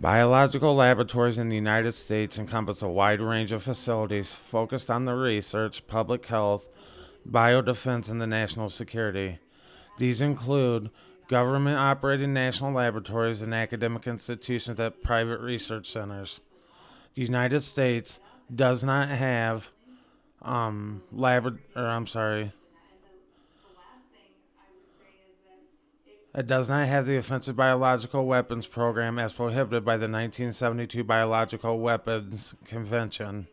Biological laboratories in the United States encompass a wide range of facilities focused on the research, public health, biodefense, and the national security. These include government operated national laboratories and academic institutions at private research centers. The United States does not have it does not have the Offensive Biological Weapons Program as prohibited by the 1972 Biological Weapons Convention,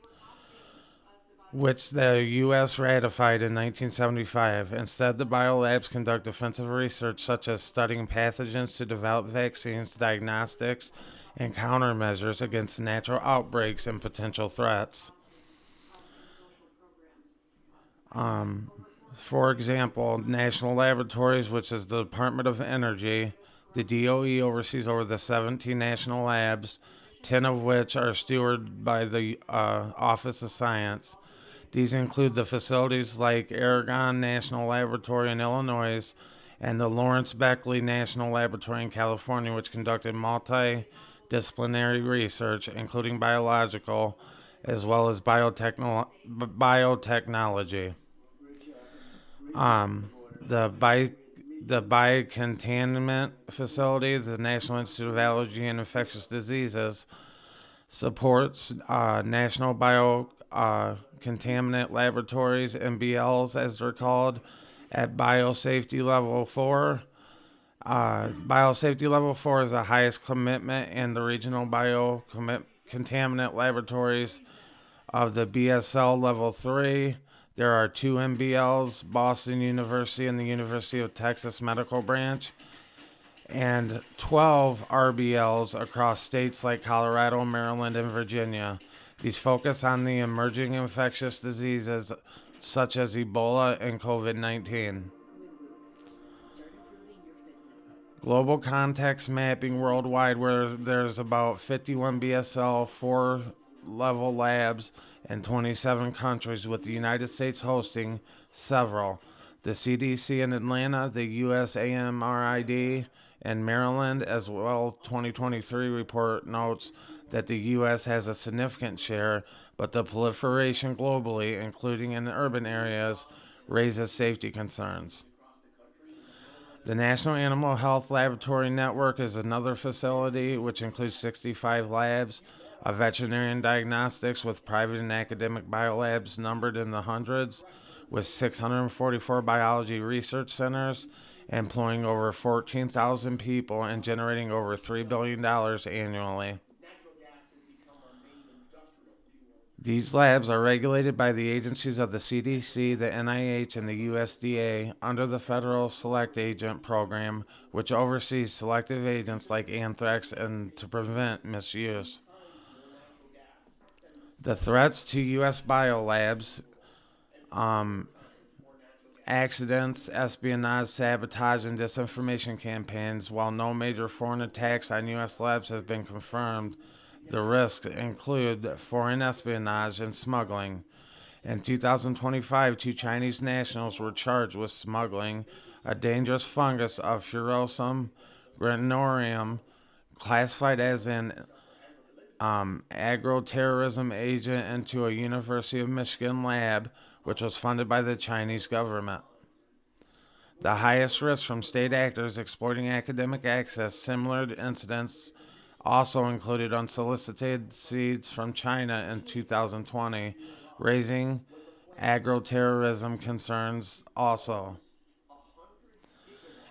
which the U.S. ratified in 1975. Instead, the biolabs conduct offensive research such as studying pathogens to develop vaccines, diagnostics, and countermeasures against natural outbreaks and potential threats. For example, national laboratories, which is the Department of Energy, the DOE oversees over the 17 national labs, 10 of which are stewarded by the Office of Science. These include the facilities like Aragon National Laboratory in Illinois and the Lawrence Beckley National Laboratory in California, which conducted multidisciplinary research, including biological as well as biotechnology. The Biocontainment Facility, the National Institute of Allergy and Infectious Diseases, supports national biocontaminant laboratories, MBLs as they're called, at Biosafety Level 4. Biosafety Level 4 is the highest commitment in the regional biocontaminant laboratories of the BSL Level 3. There are 2 MBLs, Boston University and the University of Texas Medical Branch, and 12 RBLs across states like Colorado, Maryland, and Virginia. These focus on the emerging infectious diseases such as Ebola and COVID-19. Global context mapping worldwide, where there's about 51 BSL-4 level labs in 27 countries, with the United States hosting several. The CDC in Atlanta, the USAMRID in Maryland, as well. 2023 report notes that the U.S. has a significant share, but the proliferation globally, including in urban areas, raises safety concerns. The National Animal Health Laboratory Network is another facility which includes 65 labs of veterinarian diagnostics, with private and academic biolabs numbered in the hundreds, with 644 biology research centers, employing over 14,000 people and generating over $3 billion annually. These labs are regulated by the agencies of the CDC, the NIH, and the USDA under the Federal Select Agent Program, which oversees selective agents like anthrax and to prevent misuse. The threats to U.S. biolabs, accidents, espionage, sabotage, and disinformation campaigns. While no major foreign attacks on U.S. labs have been confirmed, the risks include foreign espionage and smuggling. In 2025, 2 Chinese nationals were charged with smuggling a dangerous fungus of Fusarium graminearum, classified as an agro-terrorism agent, into a University of Michigan lab, which was funded by the Chinese government. The highest risk from state actors exploiting academic access. Similar incidents also included unsolicited seeds from China in 2020, raising agro-terrorism concerns also.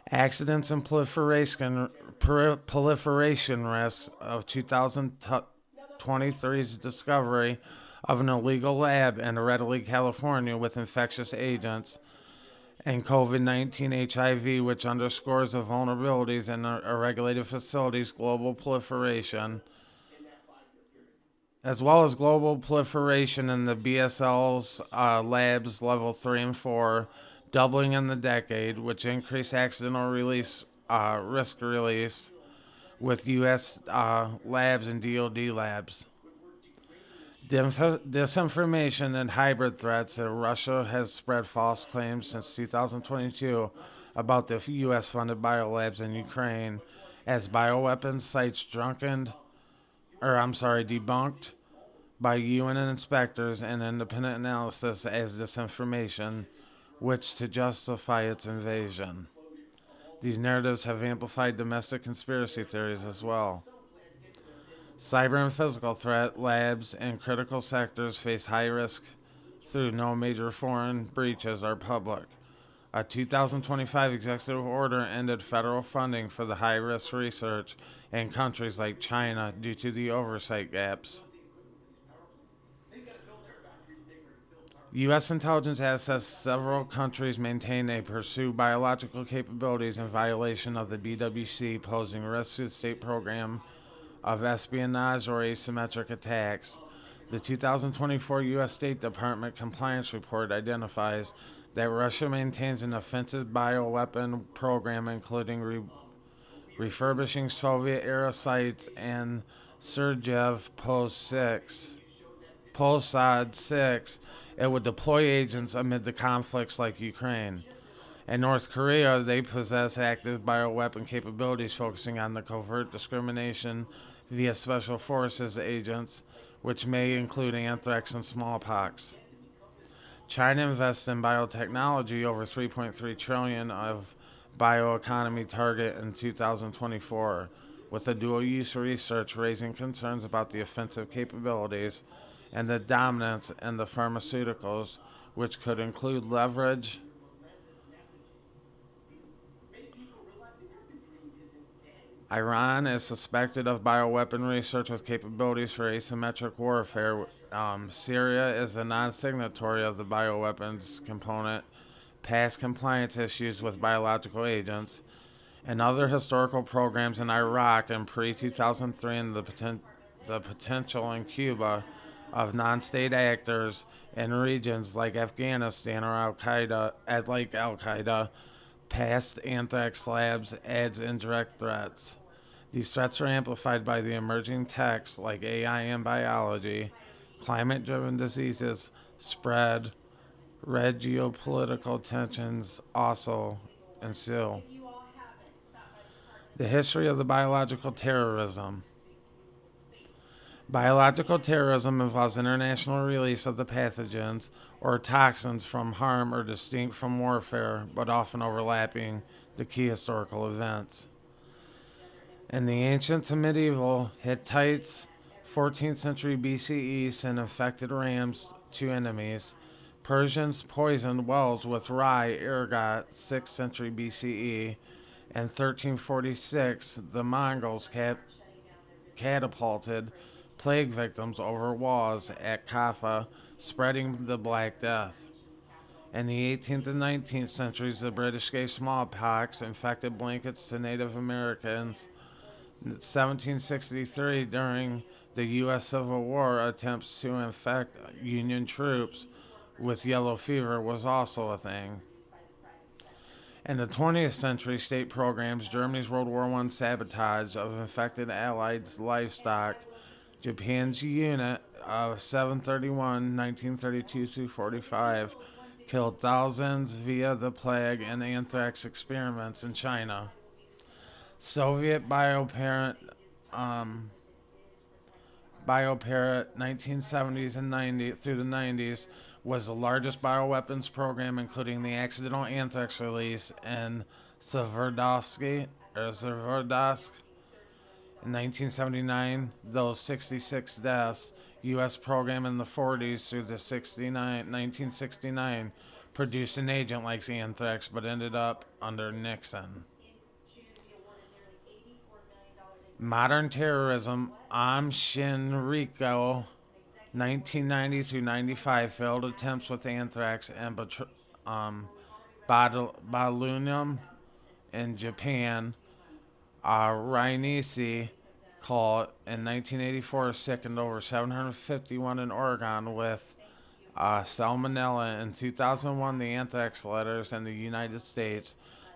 Accidents and proliferation risks of 2023's discovery of an illegal lab in Reedley, California, with infectious agents, and COVID-19 HIV, which underscores the vulnerabilities in irregulated facilities, global proliferation, as well as global proliferation in the BSL's labs level 3 and 4, doubling in the decade, which increased accidental release risk release with U.S. labs and DoD labs. Disinformation and hybrid threats. Russia has spread false claims since 2022 about the U.S.-funded biolabs in Ukraine as bioweapons sites debunked by UN inspectors and independent analysis as disinformation, which to justify its invasion. These narratives have amplified domestic conspiracy theories as well. Cyber and physical threat labs and critical sectors face high risk through no major foreign breaches are public. A 2025 executive order ended federal funding for the high risk research in countries like China due to the oversight gaps. U.S. intelligence assess several countries maintain they pursue biological capabilities in violation of the BWC, posing risks to the state program of espionage or asymmetric attacks. The 2024 U.S. State Department Compliance Report identifies that Russia maintains an offensive bioweapon program, including refurbishing Soviet era sites and Sergev Posad 6. It would deploy agents amid the conflicts like Ukraine. In North Korea, they possess active bioweapon capabilities focusing on the covert discrimination via special forces agents, which may include anthrax and smallpox. China invests in biotechnology over 3.3 trillion of bioeconomy target in 2024, with the dual-use research raising concerns about the offensive capabilities and the dominance in the pharmaceuticals, which could include leverage. Iran is suspected of bioweapon research with capabilities for asymmetric warfare. Syria is a non signatory of the bioweapons component, past compliance issues with biological agents, and other historical programs in Iraq in pre 2003 and the potential in Cuba of non state actors in regions like Afghanistan or Al Qaeda, past anthrax labs adds indirect threats. These threats are amplified by the emerging techs like AI and biology, climate driven diseases spread, red geopolitical tensions also ensue. The history of the biological terrorism. Biological terrorism involves international release of the pathogens or toxins from harm or distinct from warfare, but often overlapping the key historical events. In the ancient to medieval, Hittites, 14th century BCE, sent infected rams to enemies. Persians poisoned wells with rye ergot, 6th century BCE. In 1346, the Mongols catapulted plague victims over walls at Kaffa, spreading the Black Death. In the 18th and 19th centuries, the British gave smallpox infected blankets to Native Americans. In 1763, during the U.S. Civil War, attempts to infect Union troops with yellow fever was also a thing. In the 20th century, state programs, Germany's World War I sabotage of infected Allied livestock, Japan's unit of 731, 1932 45, killed thousands via the plague and anthrax experiments in China. Soviet Bioterror 1970s and 90 through the 90s was the largest bioweapons program, including the accidental anthrax release in Severodonetsk. In 1979, those 66 deaths, U.S. program in the 40s through the 1969 produced an agent like anthrax, but ended up under Nixon. Modern terrorism, Shinriko, 1990 through 95, failed attempts with anthrax and botulinum in Japan. Rhinesi call in 1984 sickened over 751 in Oregon with salmonella. In 2001, the anthrax letters in the United States,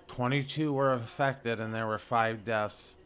22 were affected and there were 5 deaths.